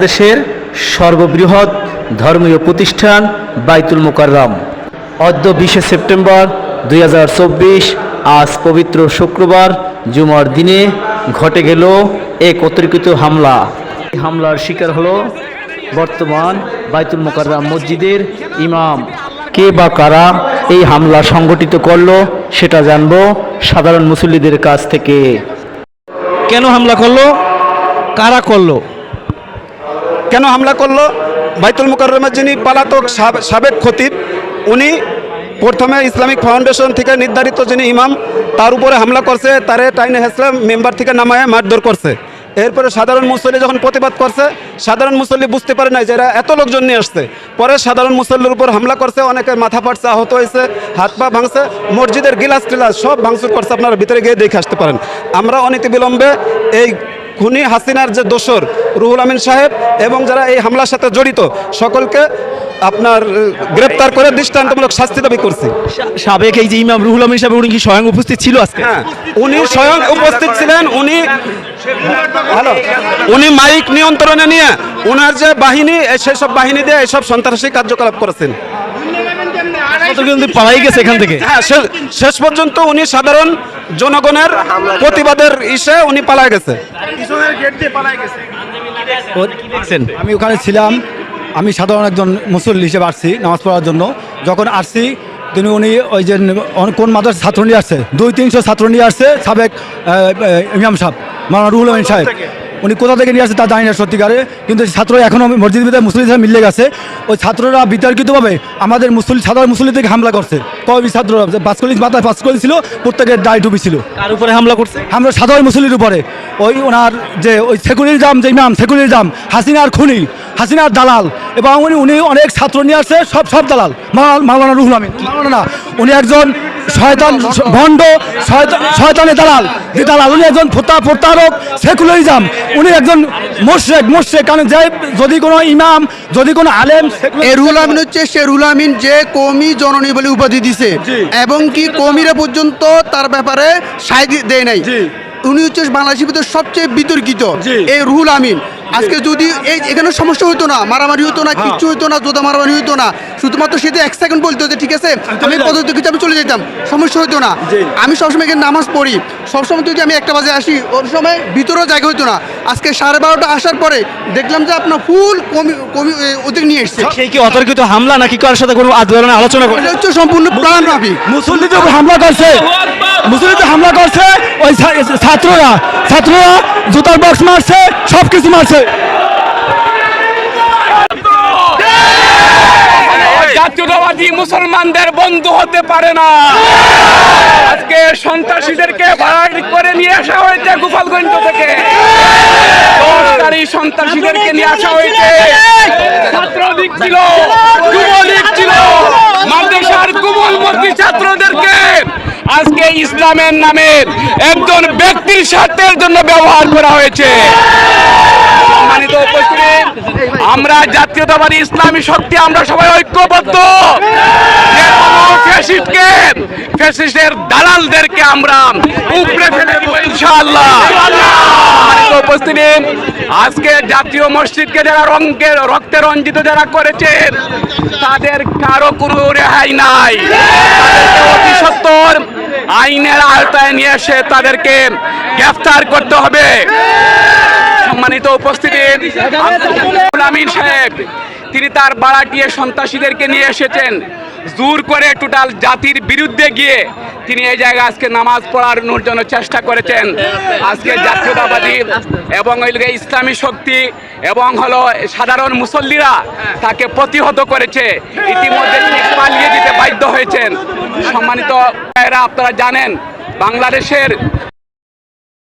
বাংলাদেশের সর্ববৃহৎ ধর্মীয় প্রতিষ্ঠান বাইতুল মোকাররম। অদ্য 20 সেপ্টেম্বর 2024 আজ পবিত্র শুক্রবার জুমার দিনে ঘটে গেল এক অতর্কিত হামলা। এই হামলার শিকার হলো বর্তমান বাইতুল মোকাররম মসজিদের ইমাম। কে বা কারা এই হামলা সংগঠিত করলো সেটা জানবো সাধারণ মুসল্লিদের কাছ থেকে। কেন হামলা করলো, কারা করলো? কেন হামলা করলো? বাইতুল মোকাররমের যিনি পলাতক সাবেক খতিব, উনি প্রথমে ইসলামিক ফাউন্ডেশন থেকে নির্ধারিত যিনি ইমাম, তার উপরে হামলা করছে, তারে টাইনে হেসলে মেম্বার থেকে নামায় মারধর করছে। এরপরে সাধারণ মুসল্লি যখন প্রতিবাদ করছে, সাধারণ মুসল্লি বুঝতে পারে না যে এরা এত লোকজন নিয়ে আসছে। পরে সাধারণ মুসল্লির উপর হামলা করছে, অনেকের মাথা ফাটছে, আহত হয়েছে, হাত পা ভাঙছে, মসজিদের গিলাস টিলাস সব ভাঙচুর করছে। আপনারা ভিতরে গিয়ে দেখে আসতে পারেন। আমরা অনতিবিলম্বে এই খুনি হাসিনার যে দোসর রুহুল আমিন সাহেব এবং যারা এই হামলার সাথে জড়িত সকলকে আপনার গ্রেপ্তার করে দৃষ্টান্তমূলক শাস্তি দাবি করছি। সাবেক এই যে ইমাম রুহুল আমিন সাহেব, উনি কি স্বয়ং উপস্থিত ছিল আজকে? হ্যাঁ, উনি স্বয়ং উপস্থিত ছিলেন। উনি মাইক নিয়ন্ত্রণে নিয়ে ওনার যে বাহিনী, সেসব বাহিনী দিয়ে এসব সন্ত্রাসী কার্যকলাপ করেছেন। পালাই গেছে এখান থেকে। হ্যাঁ, শেষ পর্যন্ত উনি সাধারণ জনগণের প্রতিবাদের উনি পালায় গেছে। আমি ওখানে ছিলাম, আমি সাধারণ একজন মুসল্লি হিসেবে আসছি নামাজ পড়ার জন্য। যখন আসছি উনি ওই যে কোন মাদ্রাসার ছাত্র নিয়ে আসছে, 200-300 ছাত্র নিয়ে আসছে সাবেক ইমাম সাহেব মাওলানা রুহুল আমিন সাহেব। উনি কোথা থেকে নিয়ে আসছে তা জানি না সত্যিকারে, কিন্তু ছাত্র এখনও মসজিদের ভিতরে মুসল্লি সাহেব মিলে গেছে। ওই ছাত্ররা বিতর্কিতভাবে আমাদের সাধারণ মুসল্লি থেকে হামলা করছে। কবি ছাত্ররা মাথায় পাঁচকলি ছিল, প্রত্যেকের দায় টুপি ছিল। কার উপরে হামলা করছে? আমরা সাধারণ মুসল্লির উপরে। ওই ওনার যে ওই সেকুলির জাম, যে ইমাম সেকুলির জাম, হাসিনার খুনি, হাসিনার দালাল, এবং উনি অনেক ছাত্র নিয়ে আসছে, সব দালাল। মাওলানা রুহুল আমিন না, উনি একজন শয়তান, ভণ্ড শয়তানের দালাল। যে দালাল উনি একজন প্রতারক, সেকুলারিজম। উনি একজন মোশরেক। কারণ যে যদি কোনো ইমাম, যদি কোনো আলেম, রুহুল আমিন হচ্ছে সে রুহুল আমিন যে কওমি জননী বলে উপাধি দিছে, এবং কি কওমিরা পর্যন্ত তার ব্যাপারে সায় দেয় নাই। উনি হচ্ছে বাংলাদেশের ভিতরে সবচেয়ে বিতর্কিত এই রুহুল আমিন। আজকে যদি এখানে সমস্যা হতো না, মারামারি হতো না, কিচ্ছু হতো না, জোদা মারামারি হতো না, শুধুমাত্র সেটা 1 সেকেন্ড বলতে হতো ঠিক আছে, আমি পদ্ধতি কিছু আমি চলে যেতাম, সমস্যা হতো না। আমি সবসময় এখানে নামাজ পড়ি, সবসময় যদি আমি 1টা বাজে আসি, ওই সময় ভিতরেও জায়গা হতো না। আজকে 12:30 আসার পরে দেখলাম যে আপনার ফুল কমি ওদের নিয়ে এসছে। সেই কি অতর্কিত হামলা নাকি কার সাথে কোনো আলোচনা করে? এটা হচ্ছে সম্পূর্ণ প্রাণ রাফি। মুসল্লিদের উপর হামলা করছে, মুসল্লিদের হামলা করছে ওই ছাত্ররা জুতার বক্স মারছে, সব কিছু মারছে। জাতীয়তাবাদী মুসলমানদের বন্ধু হতে পারে না। আজকে সন্ত্রাসীদেরকে ভাড়া করে নিয়ে আসা হয়েছে গোপালগঞ্জ থেকে, 10 সন্ত্রাসীদেরকে নিয়ে আসা হয়েছে। ছাত্রলীগ ছিল, যুবলীগ ছিল, মাদ্রাসার কুমলমতি ছাত্রদেরকে আজকে ইসলামের নামে একজন ব্যক্তির স্বার্থের জন্য ব্যবহার করা হয়েছে। সম্মানিত উপস্থিতি, আমরা জাতীয়তাবাদী ইসলামী শক্তি, আমরা সবাই ঐক্যবদ্ধ। ফ্যাসিস্টের দালালদেরকে আমরা উপরে ফেলে দেব ইনশাআল্লাহ। সম্মানিত উপস্থিতি, আজকে জাতীয় মসজিদকে যারা রক্তে রঞ্জিত যারা করেছে, তাদের কারো কোনো রেহাই নাই। তাদেরকে অতি সত্বর আইনের আওতায় নিয়ে এসে তাদেরকে গ্রেফতার করতে হবে। সম্মানিত উপস্থিতি, রুহুল আমিন সাহেব তিনি তার বাড়াটিয়ে সন্ত্রাসীদেরকে নিয়ে এসেছেন, জোর করে টোটাল জাতির বিরুদ্ধে গিয়ে তিনি এই জায়গায় আজকে নামাজ পড়ানোর জন্য চেষ্টা করেছেন। আজকে জাতীয়তাবাদী এবং ইসলামী শক্তি এবং সাধারণ মুসল্লিরা তাকে প্রতিহত করেছে। ইতিমধ্যে তিনি পালিয়ে যেতে বাধ্য হয়েছেন। সম্মানিত ভাইরা, আপনারা জানেন বাংলাদেশের